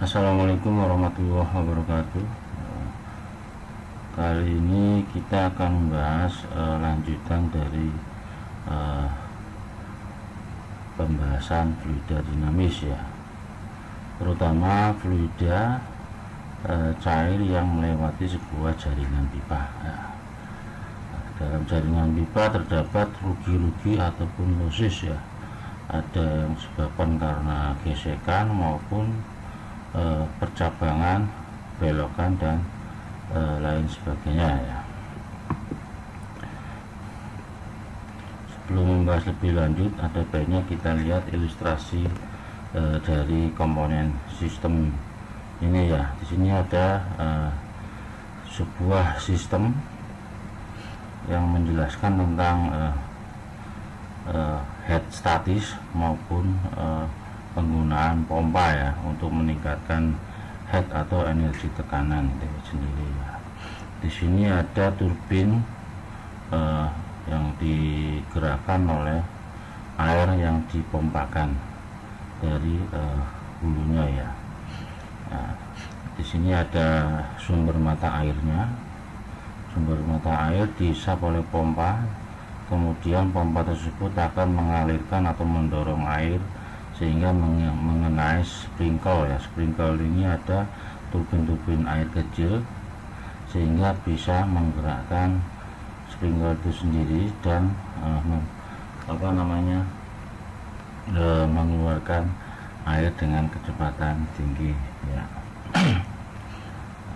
Assalamualaikum warahmatullahi wabarakatuh. Kali ini kita akan membahas lanjutan dari pembahasan fluida dinamis ya, terutama fluida cair yang melewati sebuah jaringan pipa ya. Dalam jaringan pipa terdapat rugi-rugi ataupun losis ya, ada yang disebabkan karena gesekan maupun percabangan, belokan dan lain sebagainya ya. Sebelum membahas lebih lanjut, ada baiknya kita lihat ilustrasi dari komponen sistem ini ya. Di sini ada sebuah sistem yang menjelaskan tentang head statis maupun penggunaan pompa ya untuk meningkatkan head atau energi tekanan itu sendiri ya. Di sini ada turbin yang digerakkan oleh air yang dipompakan dari hulunya ya. Nah, di sini ada sumber mata airnya. Sumber mata air diisap oleh pompa, kemudian pompa tersebut akan mengalirkan atau mendorong air sehingga mengenai sprinkle ya. Sprinkle ini ada turbin-turbin air kecil sehingga bisa menggerakkan sprinkle itu sendiri dan mengeluarkan air dengan kecepatan tinggi ya.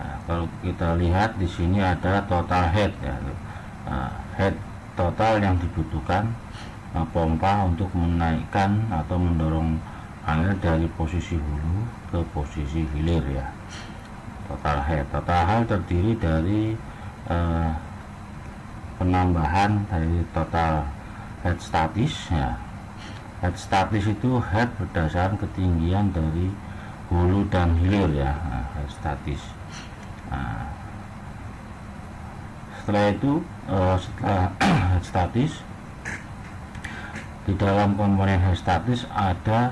Nah, kalau kita lihat di sini ada total head ya. Head total yang dibutuhkan pompa untuk menaikkan atau mendorong air dari posisi hulu ke posisi hilir ya. Total head terdiri dari penambahan dari total head statis ya. Head statis itu head berdasarkan ketinggian dari hulu dan hilir ya. Head statis. Nah, setelah itu setelah head statis, di dalam komponen head statis ada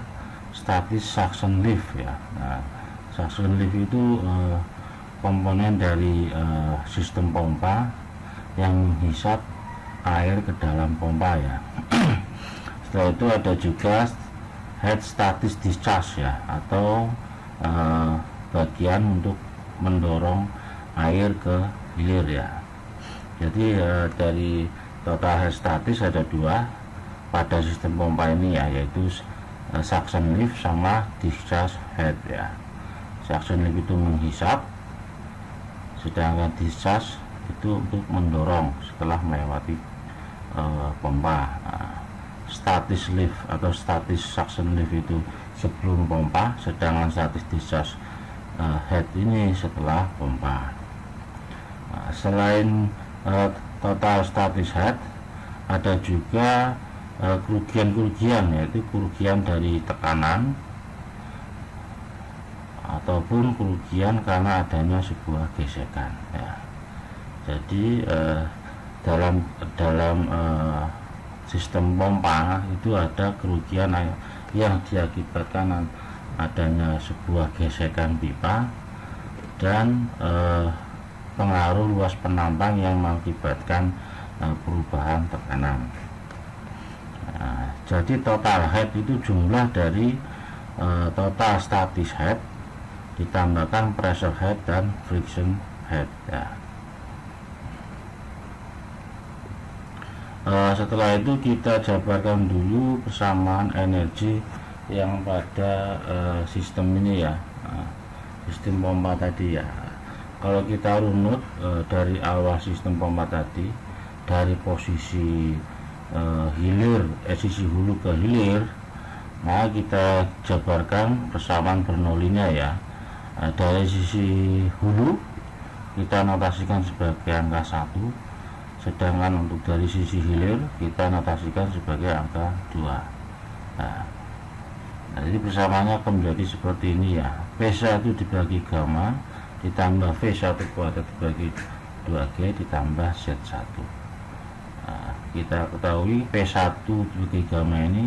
statis suction lift ya. Nah, suction lift itu komponen dari sistem pompa yang menghisap air ke dalam pompa ya. Setelah itu ada juga head statis discharge ya, atau bagian untuk mendorong air ke hilir ya. Jadi dari total head statis ada dua pada sistem pompa ini ya, yaitu suction lift sama discharge head ya. Suction lift itu menghisap, sedangkan discharge itu untuk mendorong setelah melewati pompa. Statis lift atau statis suction lift itu sebelum pompa, sedangkan statis discharge head ini setelah pompa. Selain total statis head, ada juga kerugian-kerugian, yaitu kerugian dari tekanan ataupun kerugian karena adanya sebuah gesekan ya. Jadi dalam sistem pompa itu ada kerugian yang diakibatkan adanya sebuah gesekan pipa dan pengaruh luas penambang yang mengakibatkan perubahan tekanan. Nah, jadi total head itu jumlah dari total statis head ditambahkan pressure head dan friction head ya. Setelah itu kita jabarkan dulu persamaan energi yang pada sistem ini ya, sistem pompa tadi ya. Kalau kita runut dari awal sistem pompa tadi, dari posisi sisi hulu ke hilir, nah kita jabarkan persamaan Bernoullinya ya. Dari sisi hulu kita notasikan sebagai angka 1, sedangkan untuk dari sisi hilir kita notasikan sebagai angka 2. Nah, jadi persamaannya akan menjadi seperti ini ya. P1 dibagi gamma ditambah V1 kuadrat dibagi 2G ditambah Z1. Nah, kita ketahui P1 dibagi gamma ini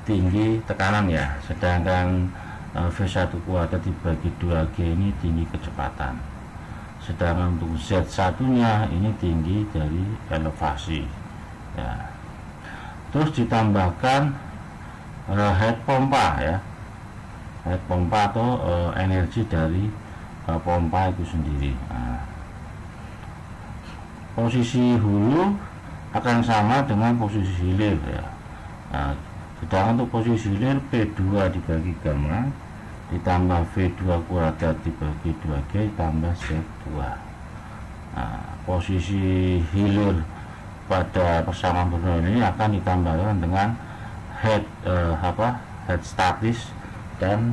tinggi tekanan ya, sedangkan V1 kuadrat dibagi 2G ini tinggi kecepatan, sedangkan untuk Z1 nya ini tinggi dari elevasi ya. Terus ditambahkan head pompa ya, head pompa atau energi dari pompa itu sendiri. Posisi hulu akan sama dengan posisi hilir ya. Sedangkan untuk posisi hilir P2 dibagi gamma ditambah V2 kuadrat dibagi 2G ditambah Z2. Posisi hilir pada persamaan Bernoulli ini akan ditambahkan dengan head statis dan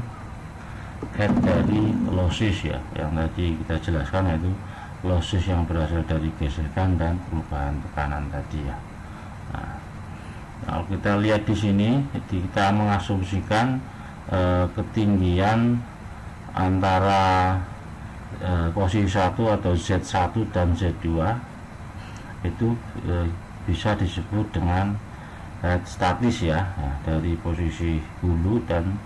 head dari losses ya, yang tadi kita jelaskan, yaitu losses yang berasal dari gesekan dan perubahan tekanan tadi ya. Kalau kita lihat di sini, kita mengasumsikan ketinggian antara posisi 1 atau Z1 dan Z2 itu bisa disebut dengan head statis ya, dari posisi hulu dan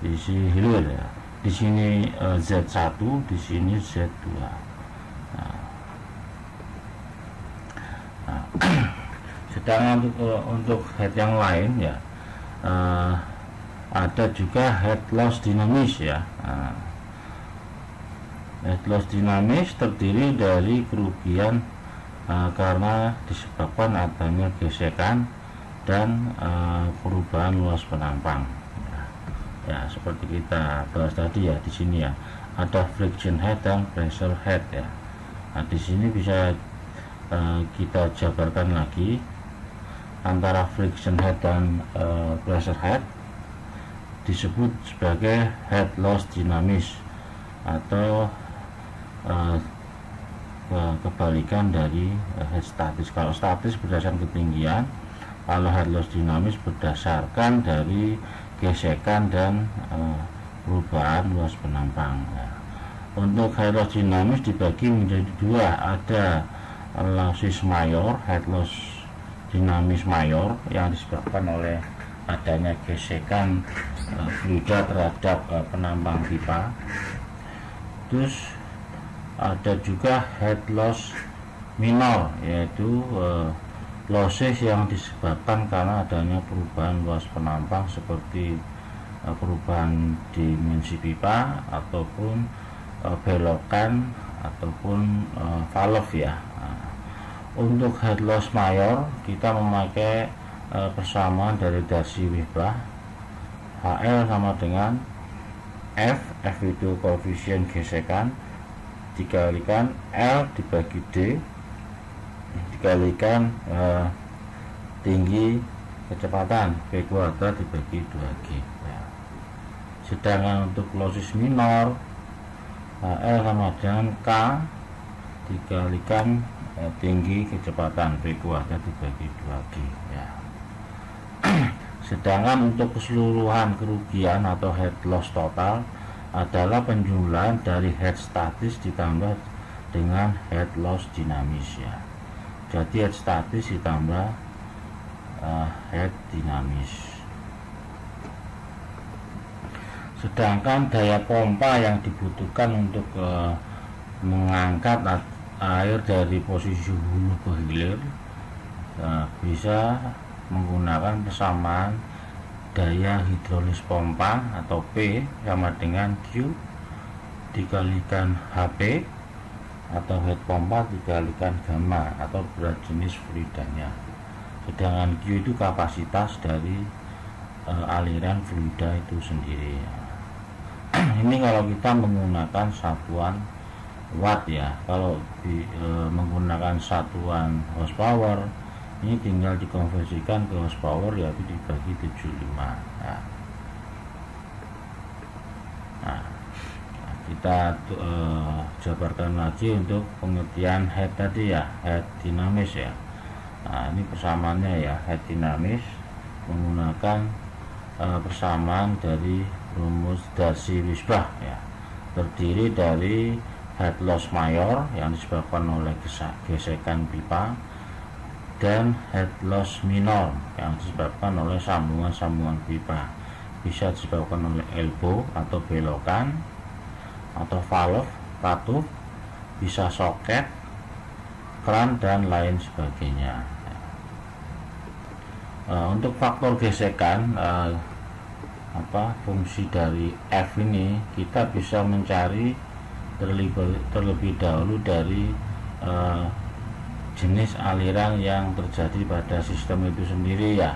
sisi hilir ya. Di sini Z1, di sini Z2. Sedangkan untuk head yang lain ya, ada juga head loss dinamis ya. Head loss dinamis terdiri dari kerugian karena disebabkan adanya gesekan dan perubahan luas penampang ya, seperti kita bahas tadi ya. Di sini ya ada friction head dan pressure head ya. Di sini bisa kita jabarkan lagi antara friction head dan pressure head disebut sebagai head loss dinamis atau kebalikan dari head statis. Kalau statis berdasarkan ketinggian, kalau head loss dinamis berdasarkan dari gesekan dan perubahan luas penampang ya. Untuk head loss dinamis dibagi menjadi dua, ada losses mayor, head loss dinamis mayor yang disebabkan oleh adanya gesekan fluida terhadap penampang pipa. Terus ada juga head loss minor, yaitu losses yang disebabkan karena adanya perubahan luas penampang seperti perubahan dimensi pipa ataupun belokan ataupun valve ya. Untuk head loss mayor kita memakai persamaan dari Darcy Weisbach. HL sama dengan F itu koefisien gesekan dikalikan L dibagi D dikalikan tinggi kecepatan V kuadrat dibagi 2G ya. Sedangkan untuk losses minor HL sama dengan K dikalikan tinggi kecepatan V kuadrat dibagi 2G ya. Sedangkan untuk keseluruhan kerugian atau head loss total adalah penjumlahan dari head statis ditambah dengan head loss dinamis ya. Jadi head statis ditambah head dinamis. Sedangkan daya pompa yang dibutuhkan untuk mengangkat air dari posisi hulu ke hilir bisa menggunakan persamaan daya hidrolis pompa atau P sama dengan Q dikalikan HP atau head pompa dikalikan gamma atau berat jenis fluidanya. Sedangkan Q itu kapasitas dari aliran fluida itu sendiri. Ini kalau kita menggunakan satuan watt ya. Kalau menggunakan satuan horsepower ini tinggal dikonversikan ke horsepower, yaitu dibagi 75 ya. Nah, kita jabarkan lagi untuk pengertian head tadi ya, head dinamis ya. Nah, ini persamaannya ya, head dinamis menggunakan persamaan dari rumus Darcy Weisbach ya, terdiri dari head loss mayor yang disebabkan oleh gesekan pipa dan head loss minor yang disebabkan oleh sambungan-sambungan pipa. bisa disebabkan oleh elbow atau belokan, atau valve, katup, bisa soket, kran, dan lain sebagainya. Untuk faktor gesekan, fungsi dari F ini, kita bisa mencari terlebih dahulu dari jenis aliran yang terjadi pada sistem itu sendiri ya.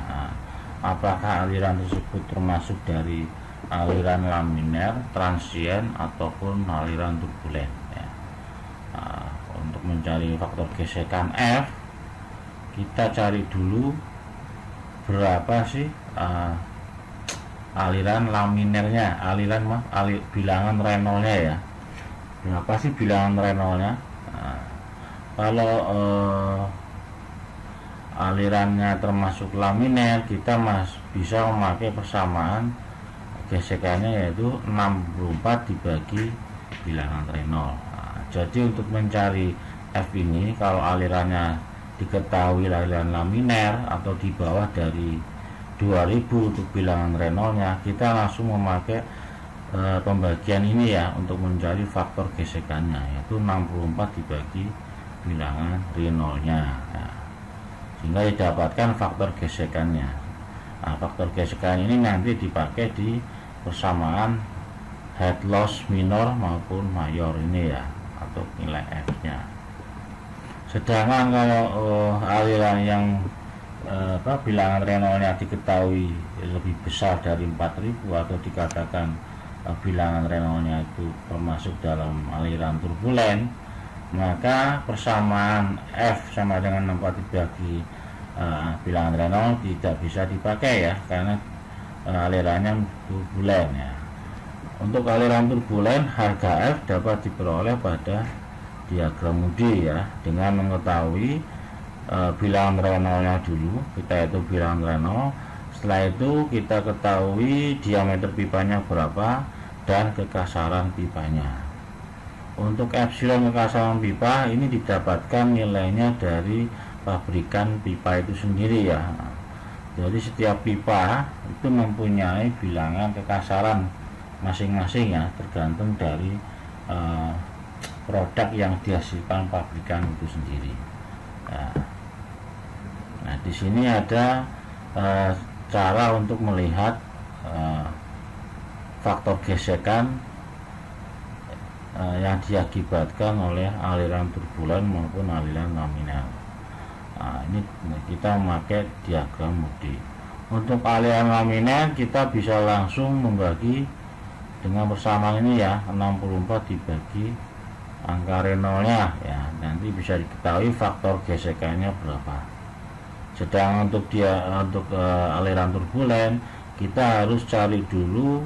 Apakah aliran tersebut termasuk dari aliran laminer, transient, ataupun aliran turbulen ya. Untuk mencari faktor gesekan F, kita cari dulu berapa sih aliran laminernya, bilangan Reynolds-nya ya. Berapa sih bilangan Reynolds-nya? Kalau alirannya termasuk laminer, kita bisa memakai persamaan gesekannya, yaitu 64 dibagi bilangan Reynolds. Jadi untuk mencari F ini, kalau alirannya diketahui aliran laminer atau di bawah dari 2000 untuk bilangan Reynolds-nya, kita langsung memakai pembagian ini ya untuk mencari faktor gesekannya, yaitu 64 dibagi bilangan Reynolds-nya ya, sehingga didapatkan faktor gesekannya. Faktor gesekan ini nanti dipakai di persamaan head loss minor maupun mayor ini ya, atau nilai F-nya. Sedangkan kalau aliran yang bilangan Reynolds-nya diketahui lebih besar dari 4000 atau dikatakan bilangan Reynolds-nya itu termasuk dalam aliran turbulen, maka persamaan F sama dengan 64 dibagi bilangan Reynolds tidak bisa dipakai ya, karena alirannya turbulen ya. Untuk aliran turbulen, harga F dapat diperoleh pada diagram Moody ya, dengan mengetahui bilangan Reynolds-nya dulu. Kita itu bilangan Reynolds, setelah itu kita ketahui diameter pipanya berapa dan kekasaran pipanya. Untuk epsilon kekasaran pipa ini didapatkan nilainya dari pabrikan pipa itu sendiri ya. Jadi setiap pipa itu mempunyai bilangan kekasaran masing-masing ya, tergantung dari produk yang dihasilkan pabrikan itu sendiri. Nah, di sini ada cara untuk melihat faktor gesekan yang diakibatkan oleh aliran turbulen maupun aliran laminar. Ini kita memakai diagram Moody. Untuk aliran laminar kita bisa langsung membagi dengan persamaan ini ya, 64 dibagi angka Reynolds-nya ya, nanti bisa diketahui faktor gesekannya berapa. Sedang untuk aliran turbulen, kita harus cari dulu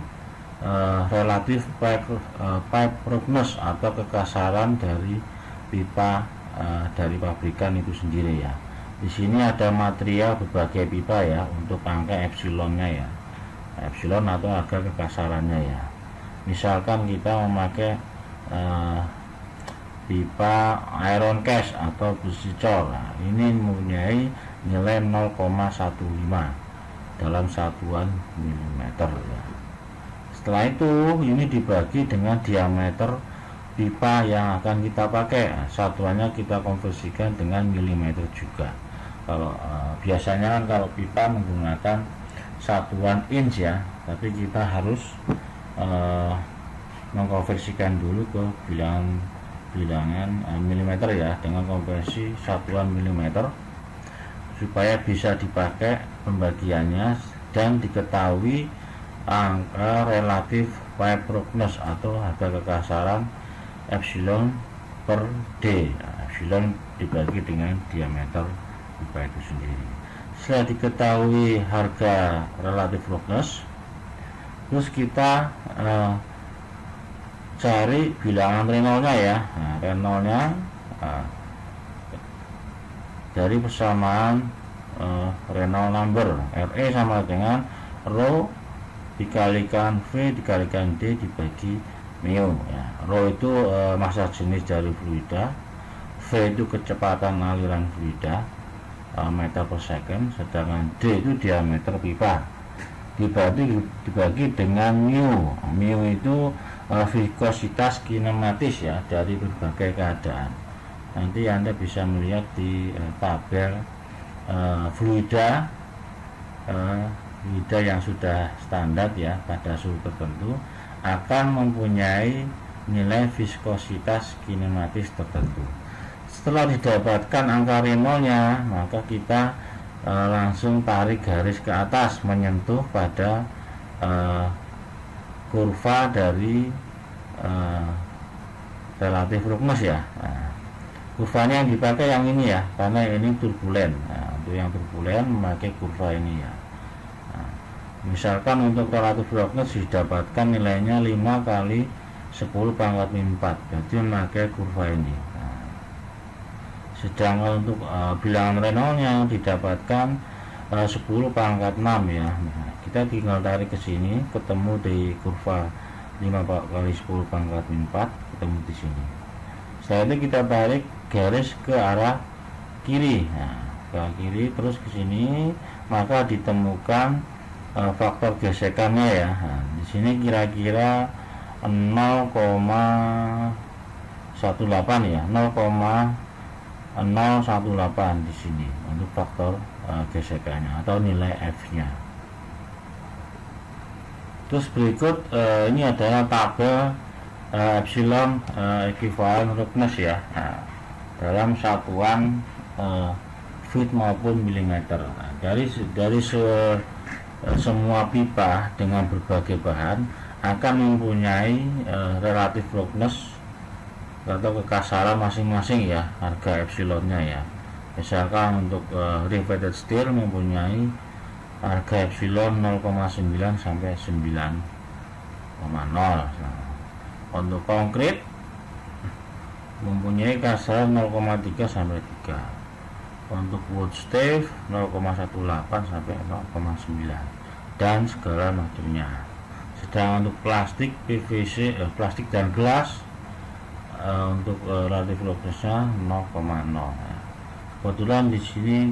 relatif pipe roughness atau kekasaran dari pipa dari pabrikan itu sendiri ya. Di sini ada material berbagai pipa ya untuk angka epsilonnya ya, epsilon atau harga kekasarannya ya. Misalkan kita memakai pipa iron cast atau besi cor, nah, ini mempunyai nilai 0,15 dalam satuan milimeter ya. Setelah itu ini dibagi dengan diameter pipa yang akan kita pakai. Satuannya kita konversikan dengan milimeter juga. Kalau biasanya kan kalau pipa menggunakan satuan inch ya, tapi kita harus mengkonversikan dulu ke bilangan milimeter ya, dengan konversi satuan milimeter supaya bisa dipakai pembagiannya dan diketahui angka relatif pipe roughness atau harga kekasaran epsilon per D. Epsilon dibagi dengan diameter pipa itu sendiri. Setelah diketahui harga relatif roughness, terus kita cari bilangan Reynolds-nya ya. Nah, Reynolds-nya dari persamaan Reynolds number, RE sama dengan rho dikalikan V dikalikan D dibagi mu ya. Rho itu massa jenis dari fluida, V itu kecepatan aliran fluida meter per second, sedangkan D itu diameter pipa. dibagi dengan mu itu viskositas kinematis ya dari berbagai keadaan. Nanti Anda bisa melihat di tabel fluida yang sudah standar ya pada suhu tertentu akan mempunyai nilai viskositas kinematis tertentu. Setelah didapatkan angka reynoldsnya, maka kita langsung tarik garis ke atas menyentuh pada kurva dari relatif roughness ya. Nah, kurvanya yang dipakai yang ini ya, karena ini turbulen. Nah, untuk yang turbulen memakai kurva ini ya. Nah, misalkan untuk relatif roughness didapatkan nilainya 5 kali 10 pangkat 4, berarti memakai kurva ini. Nah, sedangkan untuk bilangan reynoldsnya didapatkan 10 pangkat 6 ya. Nah, kita tinggal tarik ke sini, ketemu di kurva 5 kali 10 pangkat 4, ketemu di sini. Setelah itu kita tarik garis ke arah kiri. Nah, ke kiri terus ke sini, maka ditemukan faktor gesekannya ya. Nah, di sini kira-kira 0,18 ya, 0,018 di sini untuk faktor gesekannya atau nilai F-nya. Terus berikut ini adalah tabel epsilon equivalent roughness ya, nah, dalam satuan feet maupun milimeter. Nah, dari semua pipa dengan berbagai bahan akan mempunyai relatif roughness atau kekasaran masing-masing ya, harga epsilonnya ya. Misalkan untuk riveted steel mempunyai harga epsilon 0,9 sampai 9,0. Untuk konkrit mempunyai kasaran 0,3 sampai 3. Untuk wood stave 0,18 sampai 0,9 dan segala macamnya. Sedang untuk plastik, PVC, plastik dan gelas untuk relatif roughness-nya 0,0. Kebetulan di sini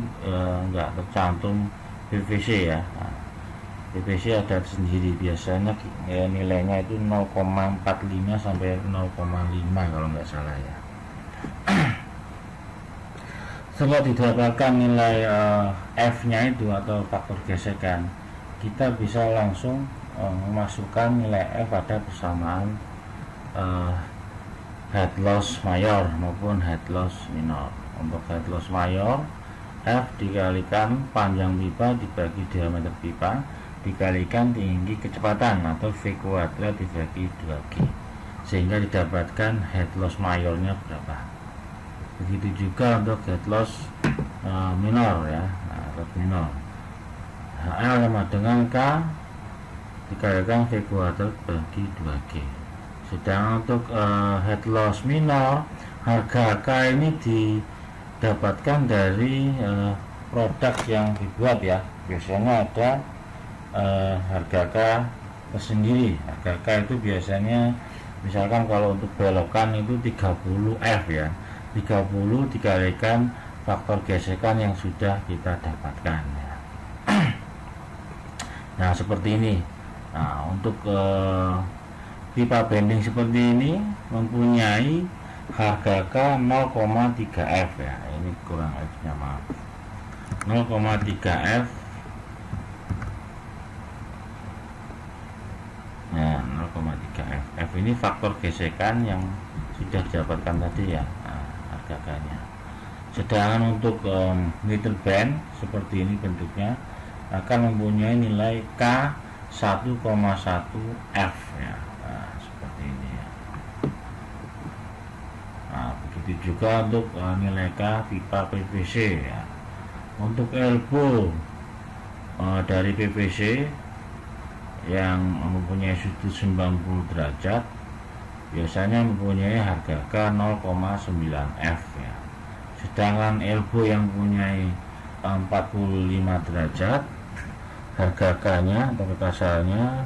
enggak tercantum PVC ya. Nah, PVC ada sendiri, biasanya nilainya itu 0,45 sampai 0,5 kalau nggak salah ya. Setelah didapatkan nilai F-nya itu atau faktor gesekan, kita bisa langsung memasukkan nilai F pada persamaan head loss mayor maupun head loss minor. Untuk head loss mayor, F dikalikan panjang pipa dibagi diameter pipa dikalikan tinggi kecepatan atau V kuadrat dibagi 2G, sehingga didapatkan head loss mayornya berapa. Begitu juga untuk head loss minor ya, minor. HL sama dengan K dikalikan V kuadrat bagi 2G. Sedang untuk head loss minor, harga K ini didapatkan dari produk yang dibuat ya. Biasanya ada harga K tersendiri. Harga K itu biasanya misalkan kalau untuk belokan itu 30 F ya, 30 dikalikan faktor gesekan yang sudah kita dapatkan ya. Nah seperti ini. Nah untuk pipa bending seperti ini mempunyai harga K 0,3 F ya. Ini kurang F nya, maaf, 0,3 F. Nah 0,3 F. F ini faktor gesekan yang sudah didapatkan tadi ya, harga K nya. Sedangkan untuk little band seperti ini bentuknya akan mempunyai nilai K 1,1 F ya. Nah, seperti ini ya. Nah, begitu juga untuk nilai K pipa PVC ya. Untuk elbow dari PVC yang mempunyai sudut 90 derajat biasanya mempunyai harga K 0,9 F ya. Sedangkan elbow yang mempunyai 45 derajat harga K nya atau kekasarannya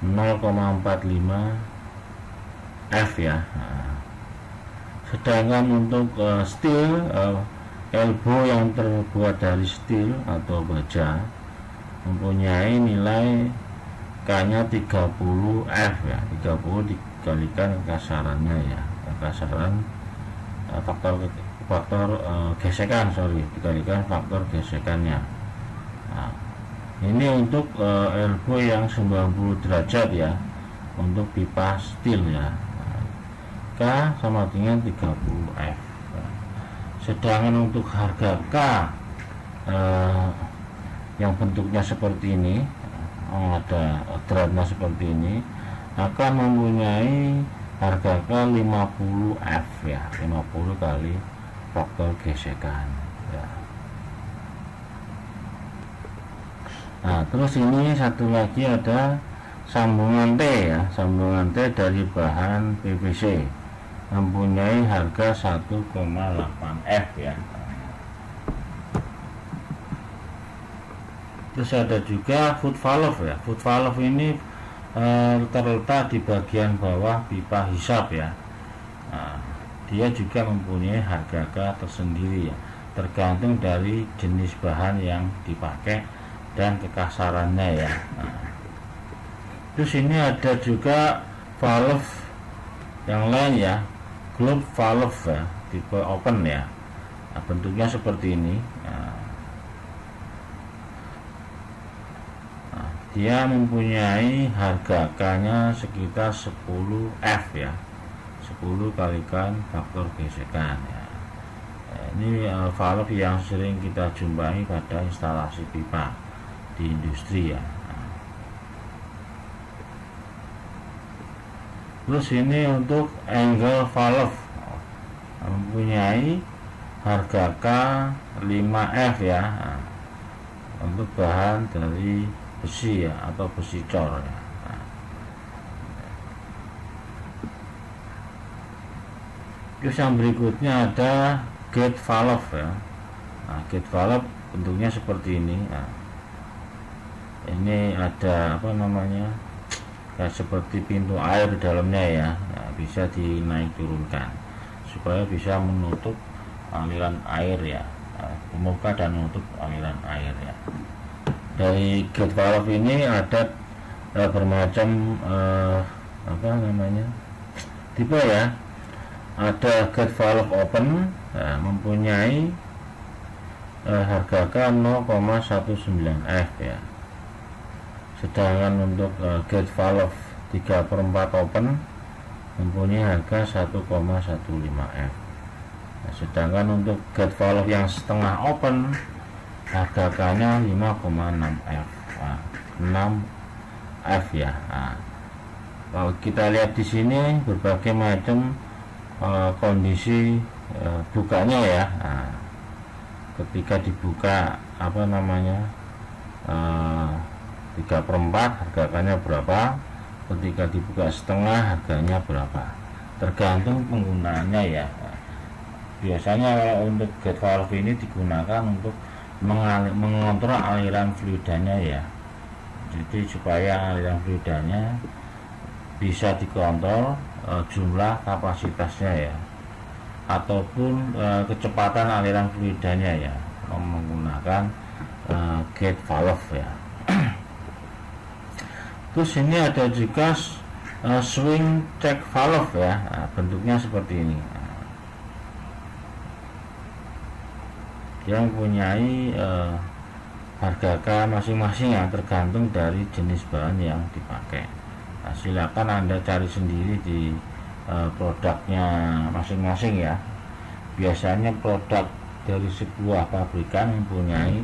0,45 F ya. Nah, sedangkan untuk steel elbow yang terbuat dari steel atau baja mempunyai nilai K-nya 30 F ya, 30 dikalikan kekasarannya ya, kekasaran faktor gesekan, dikalikan faktor gesekannya. Nah, ini untuk elbow yang 90 derajat ya, untuk pipa steel ya. K sama dengan 30 F. Sedangkan untuk harga K yang bentuknya seperti ini, ada dratnya seperti ini, akan mempunyai harga K 50 F ya, 50 kali faktor gesekan ya. Nah, terus ini satu lagi ada sambungan T ya, sambungan T dari bahan PVC mempunyai harga 1,8 F ya. Terus ada juga foot valve ya. Foot valve ini terletak di bagian bawah pipa hisap ya. Nah, dia juga mempunyai harga K tersendiri ya, tergantung dari jenis bahan yang dipakai dan kekasarannya ya. Nah, terus ini ada juga valve yang lain ya, globe valve ya, tipe open ya. Nah, bentuknya seperti ini. Dia mempunyai harga K-nya sekitar 10 F ya, 10 kalikan faktor gesekan ya. Ini valve yang sering kita jumpai pada instalasi pipa di industri ya. Terus ini untuk angle valve mempunyai harga K 5F ya, untuk bahan dari besi ya, atau besi cor ya. Terus yang berikutnya ada gate valve ya. Nah, gate valve bentuknya seperti ini. Nah, ini ada apa namanya, kayak seperti pintu air di dalamnya ya. Nah, bisa dinaik turunkan supaya bisa menutup aliran air ya, membuka dan menutup aliran air ya. Dari gate valve ini ada bermacam apa namanya, tipe ya. Ada gate valve open ya, mempunyai harga K 0,19 F ya. Sedangkan untuk gate valve 3/4 open mempunyai harga 1,15 F. Nah, sedangkan untuk gate valve yang setengah open harga K-nya 5,6 F. Nah, 6 F ya. Nah, kalau kita lihat di sini berbagai macam kondisi bukanya ya. Nah, ketika dibuka apa namanya 3/4 harga K-nya berapa, ketika dibuka setengah harganya berapa, tergantung penggunaannya ya. Biasanya kalau untuk gate valve ini digunakan untuk mengontrol aliran fluidanya ya. Jadi supaya aliran fluidanya bisa dikontrol, jumlah kapasitasnya ya, ataupun kecepatan aliran fluidanya ya, menggunakan gate valve ya. Terus ini ada juga swing check valve ya. Nah, bentuknya seperti ini. Yang mempunyai harga K masing-masing ya, tergantung dari jenis bahan yang dipakai. Nah, silakan Anda cari sendiri di produknya masing-masing ya. Biasanya produk dari sebuah pabrikan mempunyai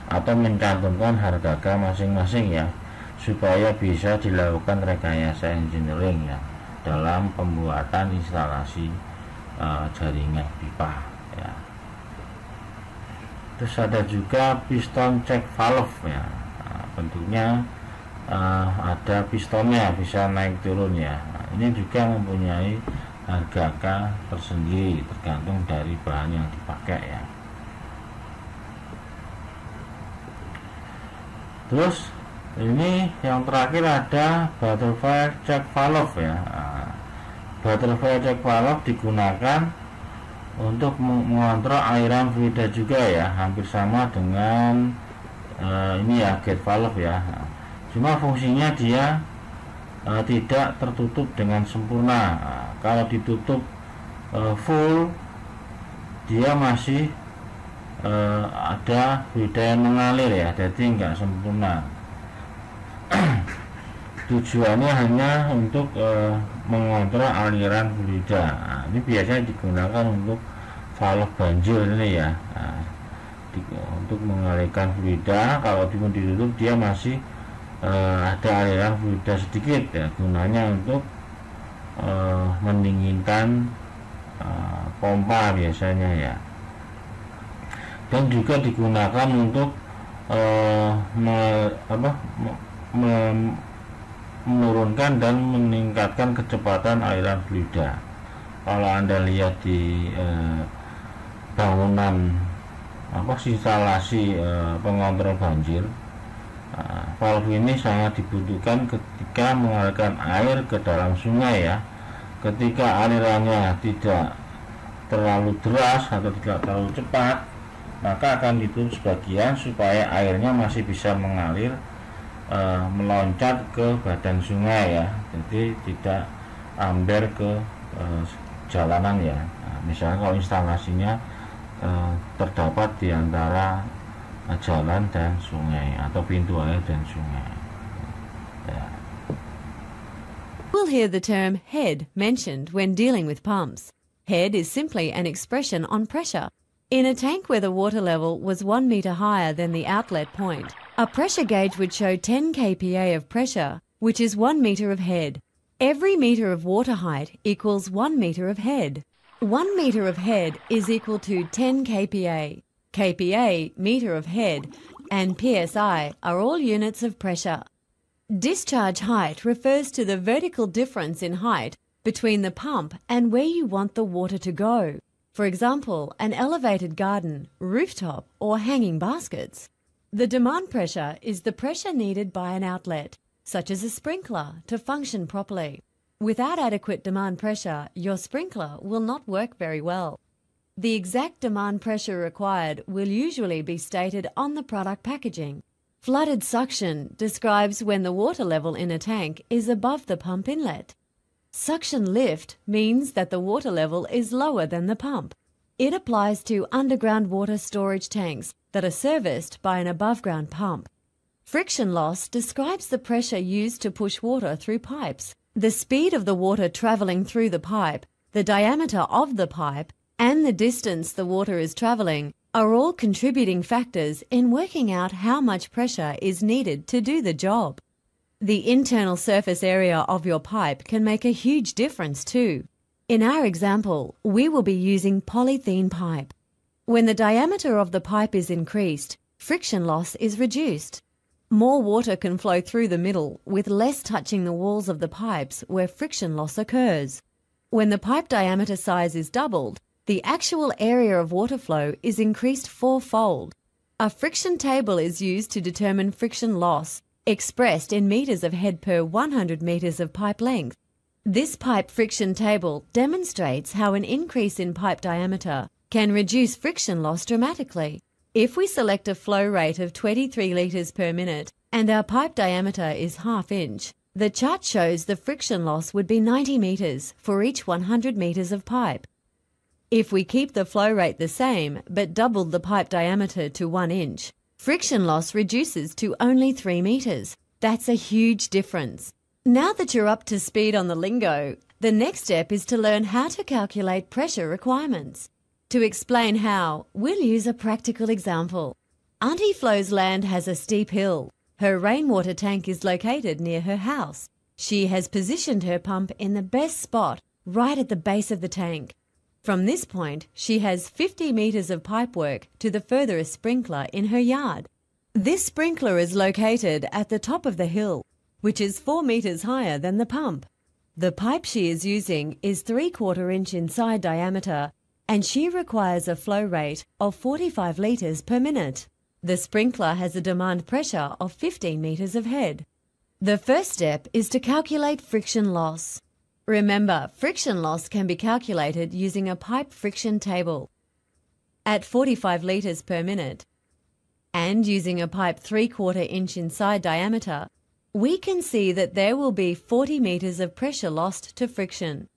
atau mencantumkan harga K masing-masing ya, supaya bisa dilakukan rekayasa engineering ya dalam pembuatan instalasi jaringan pipa ya. Terus ada juga piston check valve ya. Nah, bentuknya ada pistonnya, bisa naik turun ya. Nah, ini juga mempunyai harga K tersendiri, tergantung dari bahan yang dipakai ya. Terus ini yang terakhir ada butterfly check valve ya. Nah, butterfly check valve digunakan untuk mengontrol aliran fluida juga ya, hampir sama dengan ini ya gate valve ya. Cuma fungsinya dia tidak tertutup dengan sempurna. Kalau ditutup full, dia masih ada fluida yang mengalir ya, jadi nggak sempurna. Tujuannya hanya untuk mengontrol aliran fluida. Ini biasanya digunakan untuk valve banjir ini ya. Untuk mengalirkan fluida. Kalau ditutup dia masih ada aliran fluida sedikit ya, gunanya untuk mendinginkan pompa biasanya ya. Dan juga digunakan untuk menurunkan dan meningkatkan kecepatan aliran fluida. Kalau Anda lihat di bangunan instalasi pengontrol banjir, valve ini sangat dibutuhkan ketika mengalirkan air ke dalam sungai ya. Ketika alirannya tidak terlalu deras atau tidak terlalu cepat, maka akan ditutup sebagian supaya airnya masih bisa mengalir meloncat ke badan sungai ya, jadi tidak amber ke jalanan ya. Misalnya kalau instalasinya terdapat di antara jalan dan sungai atau pintu air dan sungai ya. We'll hear the term head mentioned when dealing with pumps. Head is simply an expression on pressure. In a tank where the water level was 1 metre higher than the outlet point, a pressure gauge would show 10 kPa of pressure, which is 1 metre of head. Every metre of water height equals 1 metre of head. 1 metre of head is equal to 10 kPa. kPa, metre of head, and psi are all units of pressure. Discharge height refers to the vertical difference in height between the pump and where you want the water to go. For example, an elevated garden, rooftop, or hanging baskets. The demand pressure is the pressure needed by an outlet, such as a sprinkler, to function properly. Without adequate demand pressure, your sprinkler will not work very well. The exact demand pressure required will usually be stated on the product packaging. Flooded suction describes when the water level in a tank is above the pump inlet. Suction lift means that the water level is lower than the pump. It applies to underground water storage tanks that are serviced by an above-ground pump. Friction loss describes the pressure used to push water through pipes. The speed of the water travelling through the pipe, the diameter of the pipe, and the distance the water is travelling are all contributing factors in working out how much pressure is needed to do the job. The internal surface area of your pipe can make a huge difference too. In our example, we will be using polythene pipe. When the diameter of the pipe is increased, friction loss is reduced. More water can flow through the middle with less touching the walls of the pipes where friction loss occurs. When the pipe diameter size is doubled, the actual area of water flow is increased fourfold. A friction table is used to determine friction loss, expressed in meters of head per 100 meters of pipe length. This pipe friction table demonstrates how an increase in pipe diameter can reduce friction loss dramatically. If we select a flow rate of 23 litres per minute and our pipe diameter is ½ inch, the chart shows the friction loss would be 90 metres for each 100 metres of pipe. If we keep the flow rate the same but doubled the pipe diameter to 1 inch, friction loss reduces to only 3 metres. That's a huge difference. Now that you're up to speed on the lingo, the next step is to learn how to calculate pressure requirements. To explain how, we'll use a practical example. Auntie Flo's land has a steep hill. Her rainwater tank is located near her house. She has positioned her pump in the best spot, right at the base of the tank. From this point, she has 50 metres of pipework to the furthest sprinkler in her yard. This sprinkler is located at the top of the hill, which is 4 metres higher than the pump. The pipe she is using is 3/4 inch in side diameter, and she requires a flow rate of 45 litres per minute. The sprinkler has a demand pressure of 15 metres of head. The first step is to calculate friction loss. Remember, friction loss can be calculated using a pipe friction table. At 45 litres per minute and using a pipe 3/4 inch inside diameter, we can see that there will be 40 meters of pressure lost to friction.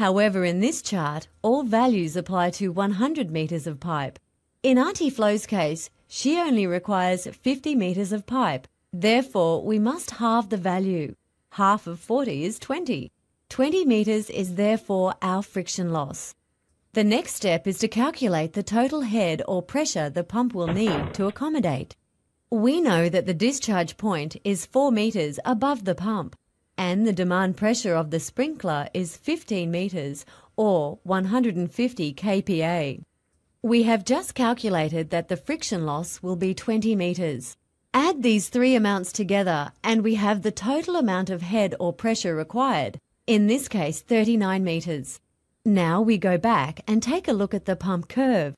However, in this chart, all values apply to 100 meters of pipe. In Auntie Flo's case, she only requires 50 meters of pipe. Therefore, we must halve the value. Half of 40 is 20. 20 meters is therefore our friction loss. The next step is to calculate the total head or pressure the pump will need to accommodate. We know that the discharge point is 4 meters above the pump, and the demand pressure of the sprinkler is 15 meters or 150 kPa. We have just calculated that the friction loss will be 20 meters. Add these three amounts together and we have the total amount of head or pressure required, in this case 39 meters. Now we go back and take a look at the pump curve.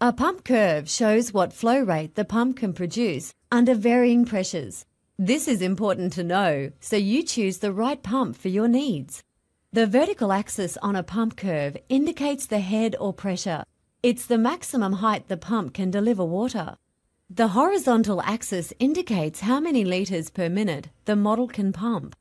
A pump curve shows what flow rate the pump can produce under varying pressures. This is important to know, so you choose the right pump for your needs. The vertical axis on a pump curve indicates the head or pressure. It's the maximum height the pump can deliver water. The horizontal axis indicates how many litres per minute the model can pump.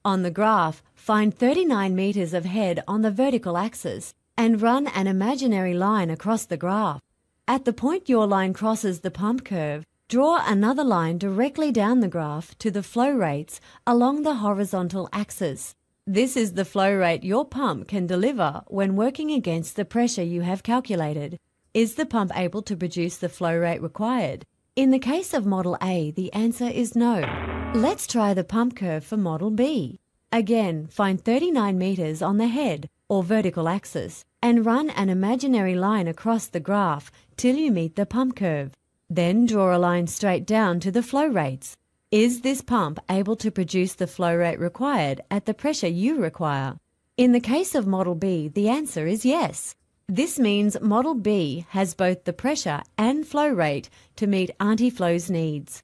On the graph, find 39 meters of head on the vertical axis and run an imaginary line across the graph. At the point your line crosses the pump curve, draw another line directly down the graph to the flow rates along the horizontal axis. This is the flow rate your pump can deliver when working against the pressure you have calculated. Is the pump able to produce the flow rate required? In the case of Model A, the answer is no. Let's try the pump curve for Model B. Again, find 39 meters on the head or vertical axis and run an imaginary line across the graph till you meet the pump curve. Then draw a line straight down to the flow rates. Is this pump able to produce the flow rate required at the pressure you require? In the case of Model B, the answer is yes. This means Model B has both the pressure and flow rate to meet Auntie Flo's needs.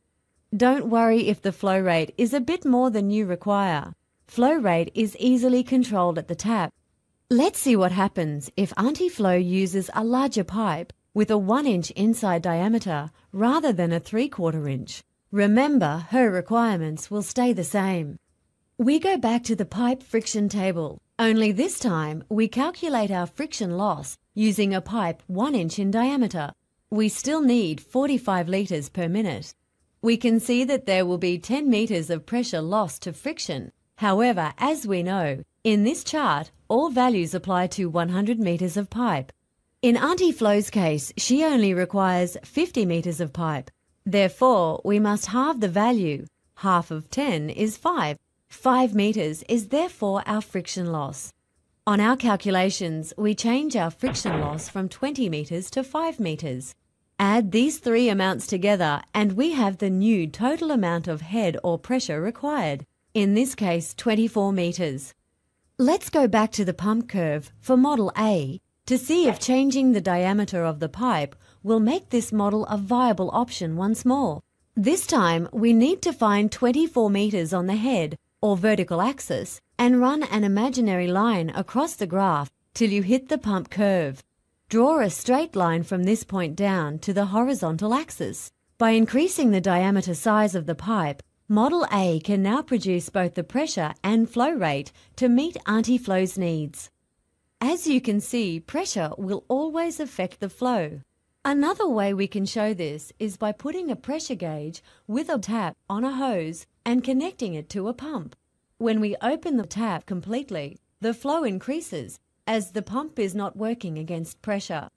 Don't worry if the flow rate is a bit more than you require. Flow rate is easily controlled at the tap. Let's see what happens if Auntie Flo uses a larger pipe with a 1 inch inside diameter rather than a 3/4 inch. Remember, her requirements will stay the same. We go back to the pipe friction table, only this time we calculate our friction loss using a pipe 1 inch in diameter. We still need 45 litres per minute. We can see that there will be 10 meters of pressure lost to friction. However, as we know, in this chart, all values apply to 100 meters of pipe. In Auntie Flo's case, she only requires 50 meters of pipe. Therefore, we must halve the value. Half of 10 is 5. 5 meters is therefore our friction loss. On our calculations, we change our friction loss from 20 meters to 5 meters. Add these three amounts together and we have the new total amount of head or pressure required, in this case 24 meters. Let's go back to the pump curve for Model A to see if changing the diameter of the pipe will make this model a viable option once more. This time we need to find 24 meters on the head or vertical axis and run an imaginary line across the graph till you hit the pump curve. Draw a straight line from this point down to the horizontal axis. By increasing the diameter size of the pipe, Model A can now produce both the pressure and flow rate to meet Auntie Flo's needs. As you can see, pressure will always affect the flow. Another way we can show this is by putting a pressure gauge with a tap on a hose and connecting it to a pump. When we open the tap completely, the flow increases as the pump is not working against pressure.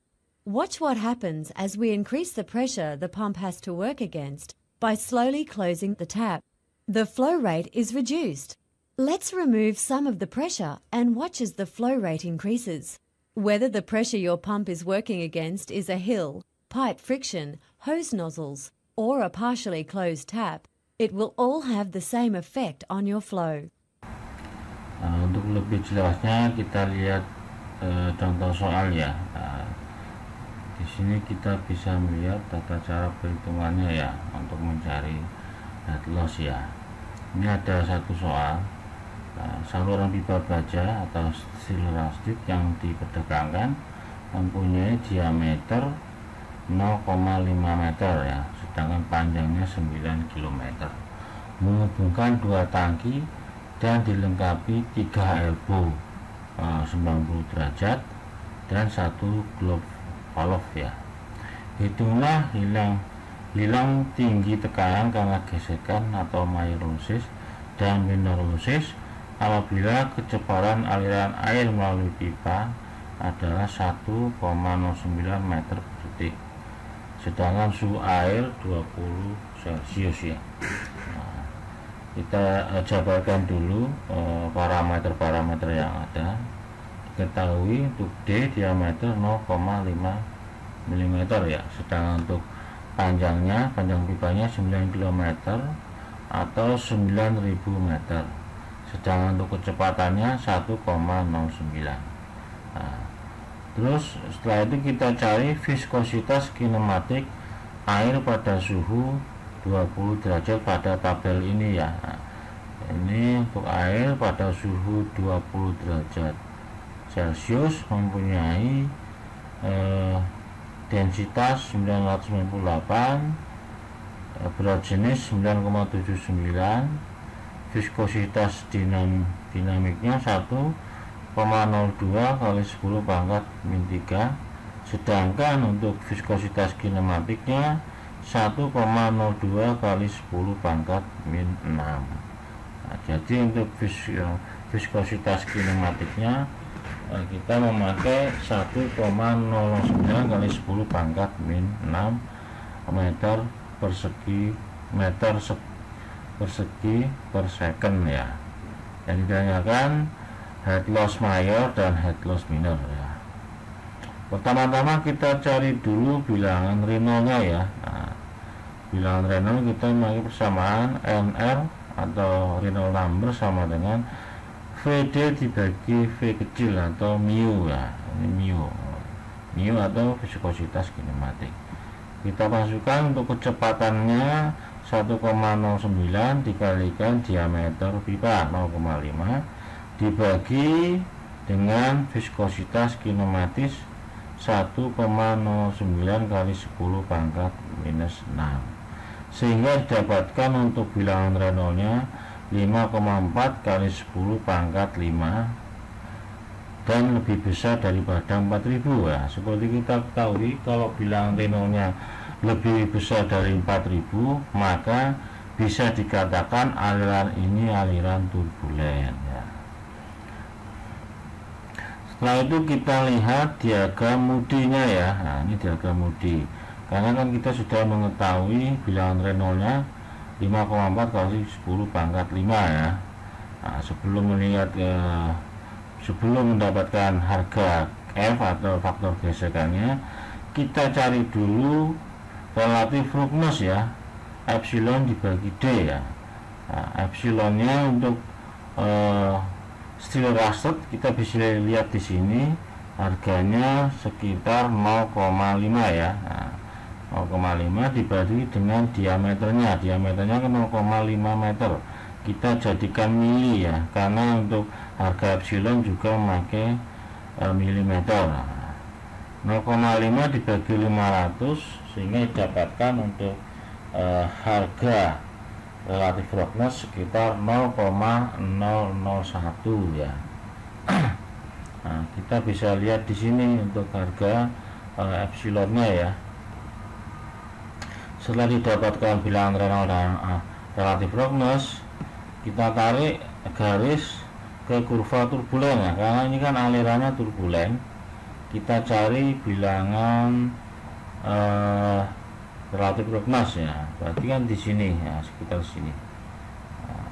Watch what happens as we increase the pressure the pump has to work against by slowly closing the tap. The flow rate is reduced. Let's remove some of the pressure and watch as the flow rate increases. Whether the pressure your pump is working against is a hill, pipe friction, hose nozzles, or a partially closed tap, it will all have the same effect on your flow. Untuk lebih jelasnya kita lihat contoh soal ya. Di sini kita bisa melihat tata cara perhitungannya ya untuk mencari head loss ya. Ini ada satu soal. Saluran pipa baja atau steel rustic yang diperdagangkan mempunyai diameter 0,5 meter ya. sedangkan panjangnya 9 km, menghubungkan dua tangki dan dilengkapi 3 elbow 90 derajat dan 1 globe valve ya. Hitunglah hilang tinggi tekanan karena gesekan atau mayerosis dan minerosis apabila kecepatan aliran air melalui pipa adalah 1,09 meter per detik, sedangkan suhu air 20 Celcius ya. Nah, kita jabarkan dulu parameter-parameter yang ada. Diketahui untuk D diameter 0,5 mm ya, sedangkan untuk panjang pipanya 9 km atau 9.000 meter, sedangkan untuk kecepatannya 1,09. Nah, terus setelah itu kita cari viskositas kinematik air pada suhu 20 derajat pada tabel ini ya. Nah, ini untuk air pada suhu 20 derajat Celcius mempunyai densitas 998, berat jenis 9,79, viskositas dinamiknya 1,02 kali 10 pangkat min 3, sedangkan untuk viskositas kinematiknya 1,02 kali 10 pangkat min 6. Nah, jadi untuk viskositas kinematiknya kita memakai 1,09 kali 10 pangkat min 6 meter persegi per second ya. Yang ditanyakan head loss mayor dan head loss minor ya. Pertama-tama kita cari dulu bilangan Reynolds-nya ya. Nah, bilangan Reynolds kita memakai persamaan NR atau Reynolds number sama dengan VD dibagi V kecil atau mu ya. Ini mu atau viskositas kinematik. Kita masukkan untuk kecepatannya 1,09 dikalikan diameter pipa 0,5 dibagi dengan viskositas kinematis 1,09 kali 10 pangkat minus 6, sehingga didapatkan untuk bilangan Reynolds-nya 5,4 kali 10 pangkat 5 dan lebih besar daripada 4000 ya. Seperti kita ketahui kalau bilangan Reynolds-nya lebih besar dari 4000, maka bisa dikatakan aliran ini aliran turbulen ya. Setelah itu kita lihat diagram Moody-nya ya. Nah, ini diagram Moody. Karena kan kita sudah mengetahui bilangan Reynolds-nya 5,4 kali 10 pangkat 5 ya. Nah, sebelum mendapatkan harga F atau faktor gesekannya, kita cari dulu relatif roughness ya, epsilon dibagi D ya. Nah, epsilonnya untuk steel rusted kita bisa lihat di sini harganya sekitar 0,5 ya. Nah, 0,5 dibagi dengan diameternya kan 0,5 meter, kita jadikan mili ya, karena untuk harga epsilon juga memakai milimeter. 0,5 dibagi 500 sehingga didapatkan untuk harga relatif roughness sekitar 0,001 ya. Nah, kita bisa lihat di sini untuk harga epsilonnya ya. Setelah didapatkan bilangan Reynolds dan relatif roughness, kita tarik garis ke kurva turbulen ya, karena ini kan alirannya turbulen. Kita cari bilangan relatif roughness ya, berarti kan di sini ya, sekitar sini. Nah,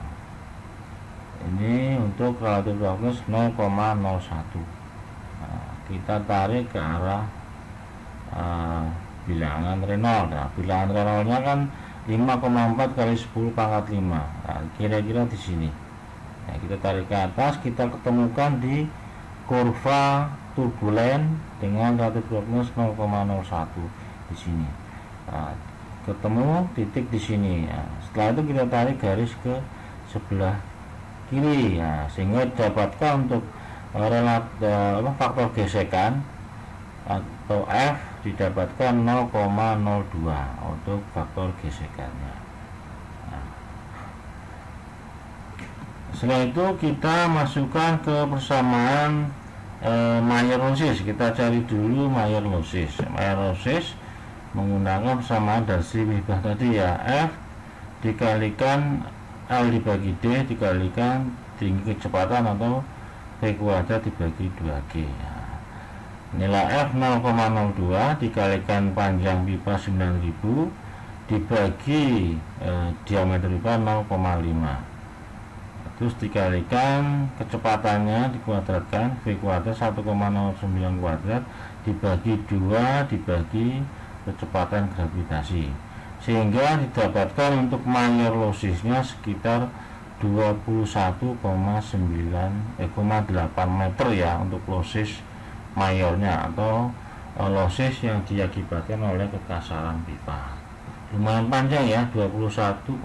ini untuk relatif roughness 0,01. Nah, kita tarik ke arah bilangan Reynolds. Nah, bilangan Reynolds-nya kan 5,4 kali 10 pangkat 5. Nah, kira-kira di sini. Nah, kita tarik ke atas, kita ketemukan di kurva turbulen dengan relatif roughness 0,01 di sini. Nah, ketemu titik di sini. Nah, setelah itu kita tarik garis ke sebelah kiri ya, sehingga didapatkan untuk faktor gesekan atau F didapatkan 0,02 untuk faktor gesekannya. Setelah itu kita masukkan ke persamaan Mayer-Lowsis. Kita cari dulu Mayer-Lowsis. Mayer-Lowsis menggunakan persamaan dari Weber tadi ya, F dikalikan L dibagi D dikalikan tinggi kecepatan atau V kuadrat dibagi 2G. Nilai F 0,02 dikalikan panjang pipa 9000 dibagi diameter pipa 0,5, terus dikalikan kecepatannya dikuadratkan V kuadrat 1,09 kuadrat dibagi 2 dibagi kecepatan gravitasi, sehingga didapatkan untuk Mayer-Lowsisnya sekitar 21,8 meter ya untuk Lowsis Mayornya atau Lowsis yang diakibatkan oleh kekasaran pipa. Lumayan panjang ya, 21,8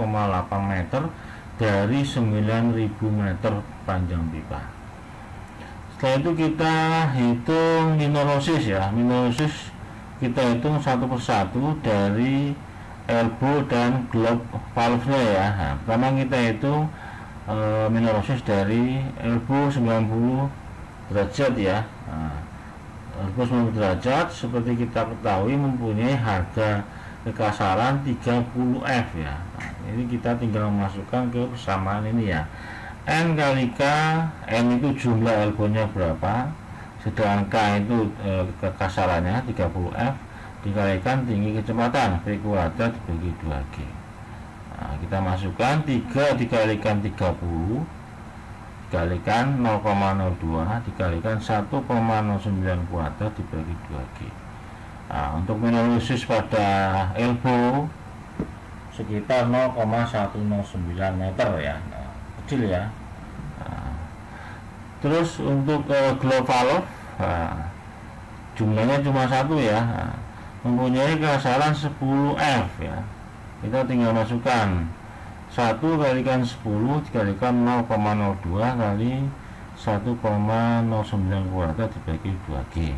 meter dari 9.000 meter panjang pipa. Setelah itu kita hitung Minor-Lowsis ya. Minor-Lowsis kita hitung satu persatu dari elbow dan globe valve-nya ya. Nah, pertama kita hitung Minor-Lowsis dari elbow 90 derajat ya. Nah, elbow 90 derajat seperti kita ketahui mempunyai harga kekasaran 30 F ya. Nah, ini kita tinggal memasukkan ke persamaan ini ya. N kali K, N itu jumlah elbownya berapa, sedangkan K itu kekasarannya 30 F dikalikan tinggi kecepatan V kuadrat dibagi 2G. Nah, kita masukkan 3 dikalikan 30 dikalikan 0,02 dikalikan 1,09 kuadrat dibagi 2G. Nah, untuk Minor-Lowsis pada elbow sekitar 0,109 meter ya. Nah, kecil ya. Nah, terus untuk globe valve jumlahnya cuma satu ya. Nah, mempunyai kekasaran 10 F ya. Kita tinggal masukkan 1 kalikan 10 dikalikan 0,02 kali 1,09 kuadrat dibagi 2G,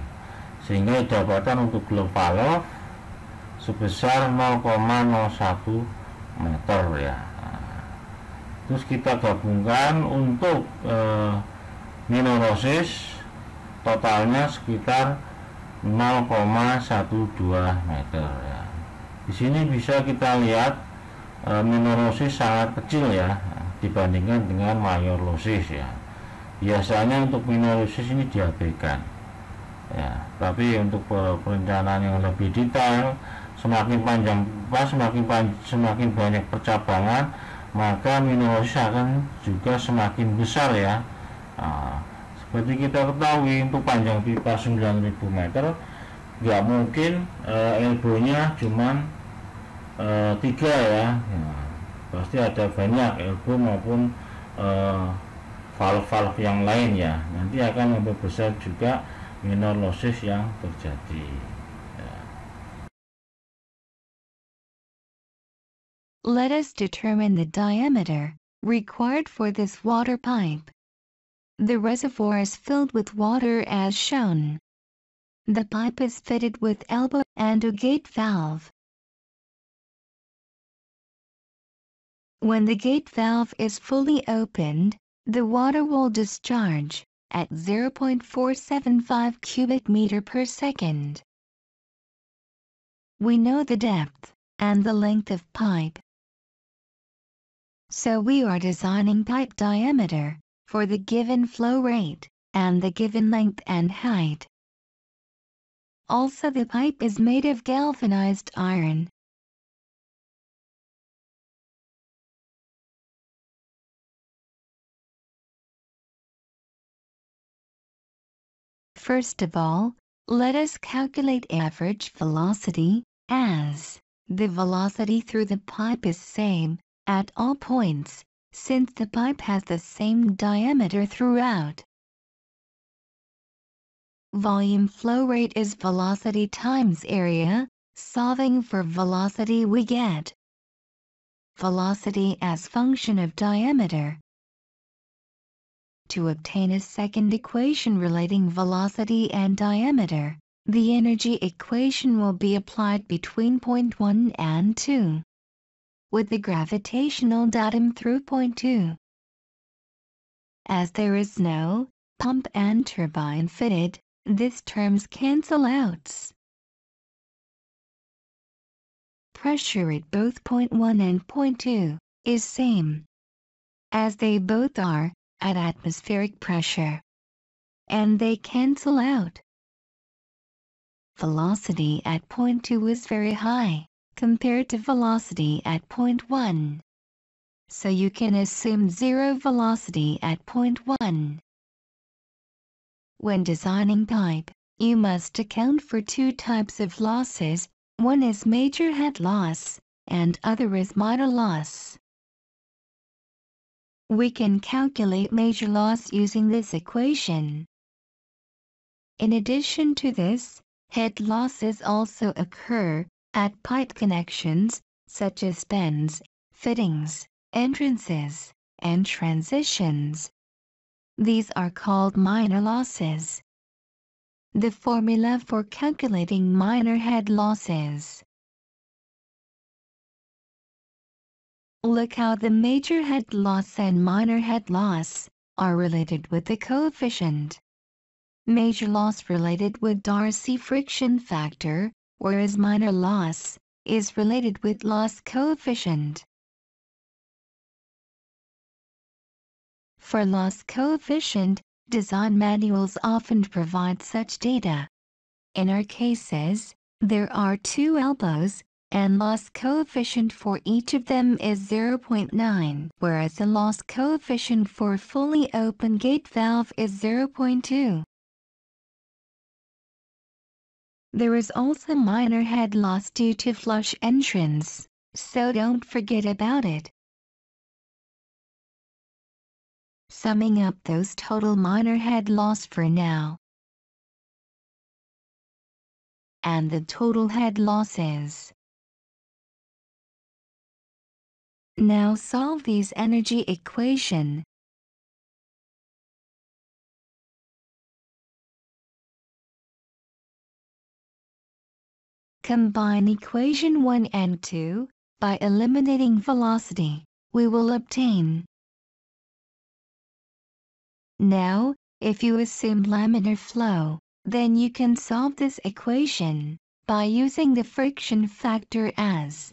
sehingga didapatkan untuk globe valve sebesar 0,01 meter ya. Terus kita gabungkan untuk Minor-Lowsis totalnya sekitar 0,12 meter ya. Di sini bisa kita lihat Minor-Lowsis sangat kecil ya dibandingkan dengan Mayer-Lowsis ya. Biasanya untuk Minor-Lowsis ini diabaikan ya, tapi untuk perencanaan yang lebih detail, semakin panjang pipa semakin banyak percabangan, maka Minor-Lowsis akan juga semakin besar ya. Nah, seperti kita ketahui untuk panjang pipa 9.000 meter nggak mungkin elbownya cuman 3 ya. Nah, pasti ada banyak elbow maupun valve-valve yang lain ya, nanti akan memperbesar juga Minor-Lowsis yang terjadi ya. Let us determine the diameter required for this water pipe. The reservoir is filled with water as shown. The pipe is fitted with elbow and a gate valve. When the gate valve is fully opened, the water will discharge at 0.475 cubic meter per second. We know the depth and the length of pipe, so we are designing pipe diameter for the given flow rate and the given length and height. Also, the pipe is made of galvanized iron. First of all, let us calculate average velocity, as the velocity through the pipe is same at all points, since the pipe has the same diameter throughout. Volume flow rate is velocity times area. Solving for velocity, we get velocity as function of diameter. To obtain a second equation relating velocity and diameter, the energy equation will be applied between point 1 and 2, with the gravitational datum through point 2. As there is no pump and turbine fitted, these terms cancel out. Pressure at both point 1 and point 2 is same, as they both are at atmospheric pressure, and they cancel out. Velocity at point 2 is very high compared to velocity at point 1, so you can assume zero velocity at point 1. When designing pipe, you must account for two types of losses. One is major head loss, and other is minor loss. We can calculate major loss using this equation. In addition to this, head losses also occur at pipe connections, such as bends, fittings, entrances, and transitions. These are called minor losses. The formula for calculating minor head losses. Look how the major head loss and minor head loss are related with the coefficient. Major loss related with Darcy friction factor, whereas minor loss is related with loss coefficient. For loss coefficient, design manuals often provide such data. In our cases, there are two elbows, and loss coefficient for each of them is 0.9, whereas the loss coefficient for fully open gate valve is 0.2. There is also minor head loss due to flush entrance, so don't forget about it. Summing up those total minor head loss for now, and the total head losses. Now solve these energy equation. Combine equation 1 and 2, by eliminating velocity, we will obtain. Now, if you assume laminar flow, then you can solve this equation by using the friction factor as.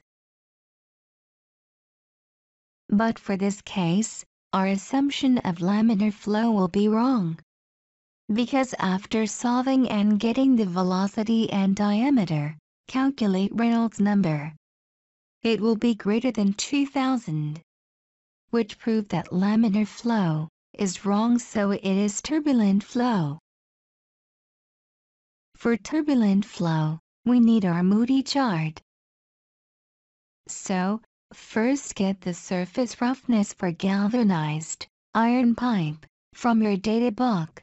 But for this case, our assumption of laminar flow will be wrong. Because after solving and getting the velocity and diameter, calculate Reynolds number. It will be greater than 2000, which proved that laminar flow is wrong, so it is turbulent flow. For turbulent flow, we need our Moody chart. So, first get the surface roughness for galvanized iron pipe from your data book.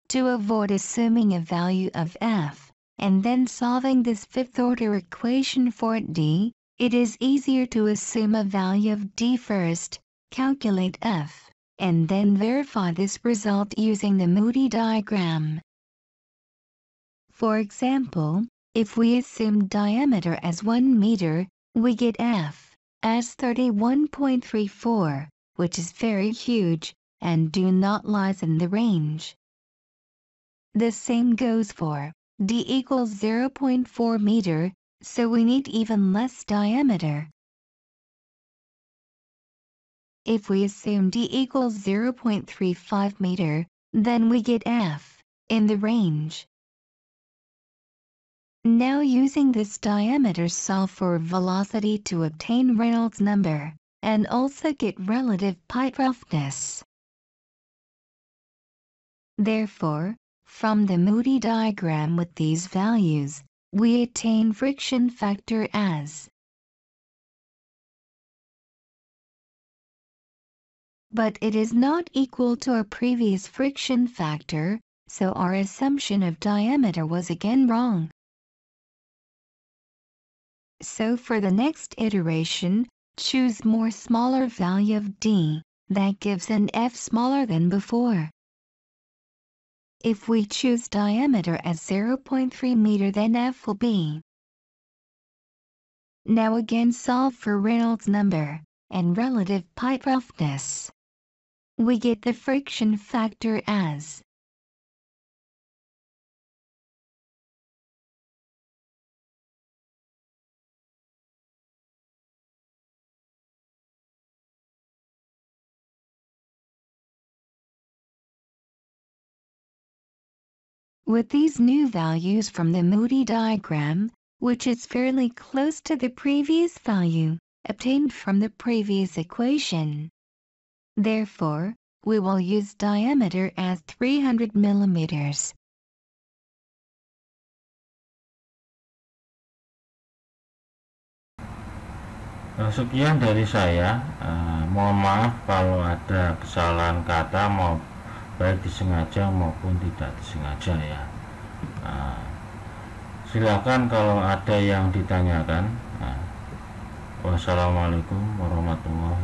To avoid assuming a value of F, and then solving this fifth-order equation for D, it is easier to assume a value of D first, calculate F, and then verify this result using the Moody diagram. For example, if we assume diameter as 1 meter, we get F as 31.34, which is very huge, and do not lies in the range. The same goes for D equals 0.4 meter, so we need even less diameter. If we assume D equals 0.35 meter, then we get F in the range. Now using this diameter, solve for velocity to obtain Reynolds number, and also get relative pipe roughness. Therefore, from the Moody diagram with these values, we attain friction factor as. But it is not equal to our previous friction factor, so our assumption of diameter was again wrong. So for the next iteration, choose more smaller value of D, That gives an f smaller than before. If we choose diameter as 0.3 meter, then f will be. Now again solve for Reynolds number and relative pipe roughness. We get the friction factor as with these new values from the Moody diagram, which is fairly close to the previous value obtained from the previous equation. Therefore, we will use diameter as 300 millimeters. Sekian dari saya. Mohon maaf kalau ada kesalahan kata, mau baik disengaja maupun tidak disengaja ya. Silakan kalau ada yang ditanyakan. Wassalamualaikum warahmatullahi